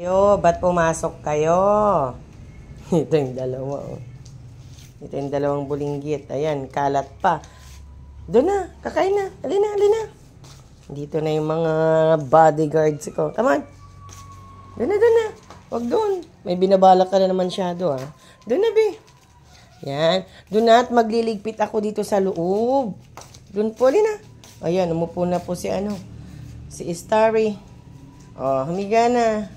Yo, ba't pumasok kayo? Ito yung dalawa, oh. Ito yung dalawang bulinggit. Ayan, kalat pa. Doon na, kakain na. Alina, alina. Dito na yung mga bodyguards ko. Come on. Doon na, doon na. Huwag doon. May binabalak ka na naman masyado, ah. Doon na, be. Yan. Doon na at magliligpit ako dito sa loob. Doon po, alina. Ayan, umupo na po si si Starry. Oh, humiga na.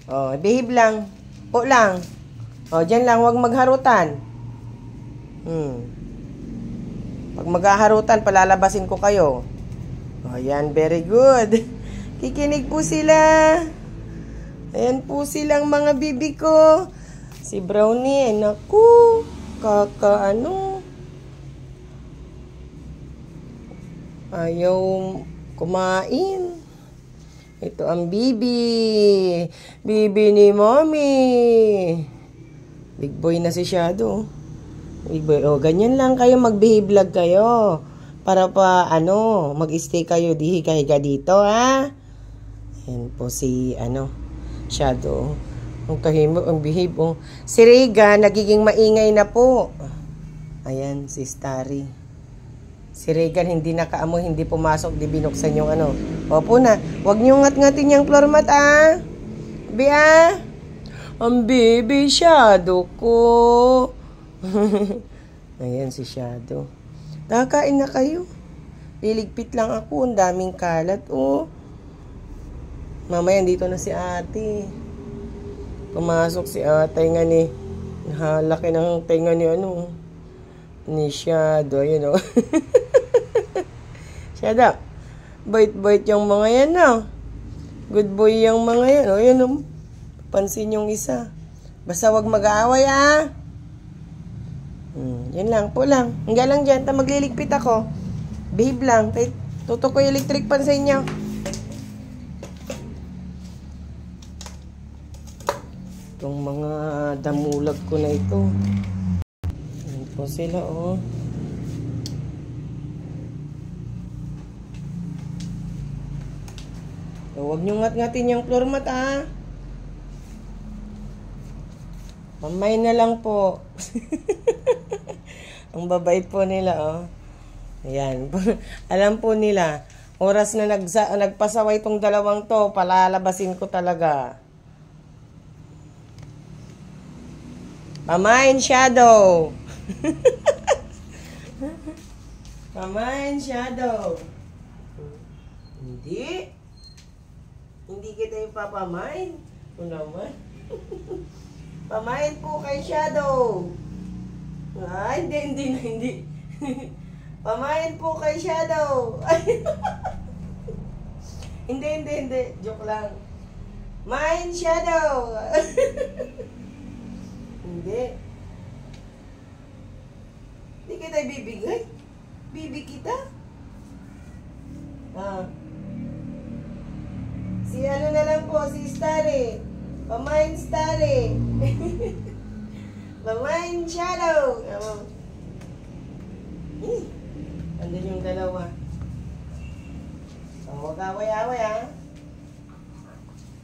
Oh, behave lang. Po lang. Oh, dyan lang, huwag magharutan. Pag maghaharutan, palalabasin ko kayo. Oh, yan, very good. Kikinig po sila. Ayan po silang mga bibi ko. Si Brownie, ay naku. Ayaw kumain. Ito ang bibi. Bibi ni mommy. Big boy na si Shadow. Big boy. Oh, ganyan lang kayo. Mag-behave vlog kayo. Para pa, mag-stay kayo. Di higa-higa dito, ha? Ayan po si, Shadow. Ang tahimik, ang behave, oh. Si Rega, nagiging maingay na po. Ayan, si Starry. Si Regan hindi nakaamoy, hindi pumasok, di binuksan yung Opo na. Huwag niyo ngat-ngatin yung floor mat, ah. Bia. Ang baby Shadow ko. Ayan si Shadow. Kakain na kayo. Liligpit lang ako. Ang daming kalat, oh. Mamaya dito na si ate. Pumasok si ate nga ni. Nahalaki ng tenga ni ni Shadow. Ayun, oh. Shadow. Bait-bait yung mga yan, oh. Good boy yung mga yan. Oh, yun, oh. Pansin yung isa. Basta wag mag-aaway, ah. Yan lang, po lang. Hanggang lang dyan. Magliligpit ako. Behave lang. Tutok ko yung electric pan sa inyo. Itong mga damulag ko na ito. Yan po sila, oh. Huwag nyo ngat-ngatin yung floor mat, ah. Mamay na lang po. Ang babait po nila, oh. Ayan. Alam po nila, oras na nagpasaway itong dalawang to, palalabasin ko talaga. Pamain, Shadow. Pamain, Shadow. Hindi. Hindi kita ipapamain. Ito naman. Pamain po kay Shadow. Ay, hindi. Pamain po kay Shadow. Hindi. Joke lang. Main, Shadow. Hindi. Hindi kita ibibigay. Bibi kita. Si na lang po, si Starry. Pamain, Starry. Pamain, Shadow. Andun yung dalawa. Huwag away-away,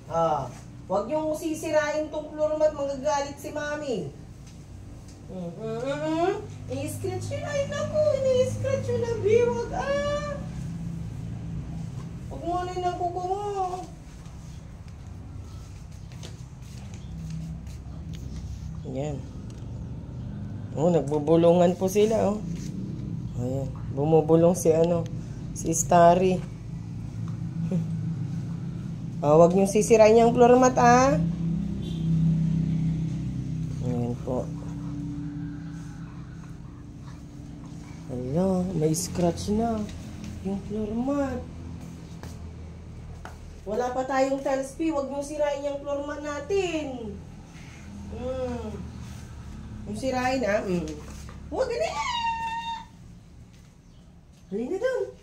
ha? Huwag niyong sisirain tong floor mat, magagalit si mami. I-scratch yun. Ay, naku, ini-scratch yun na biwag, ah. Huwag mo na yung nakuko mo. Ayan. Oh, nagbubulungan po sila, oh. Ayan. Bumubulong si si Starry. Huwag niyong sisirain yung floor mat, ah. Ayan po. Hala, may scratch na yung floor mat. Wala pa tayong tiles, P. Huwag niyong sirain yung floor mat natin. Yung sirain, ah. Huwag ganyan. Halina doon.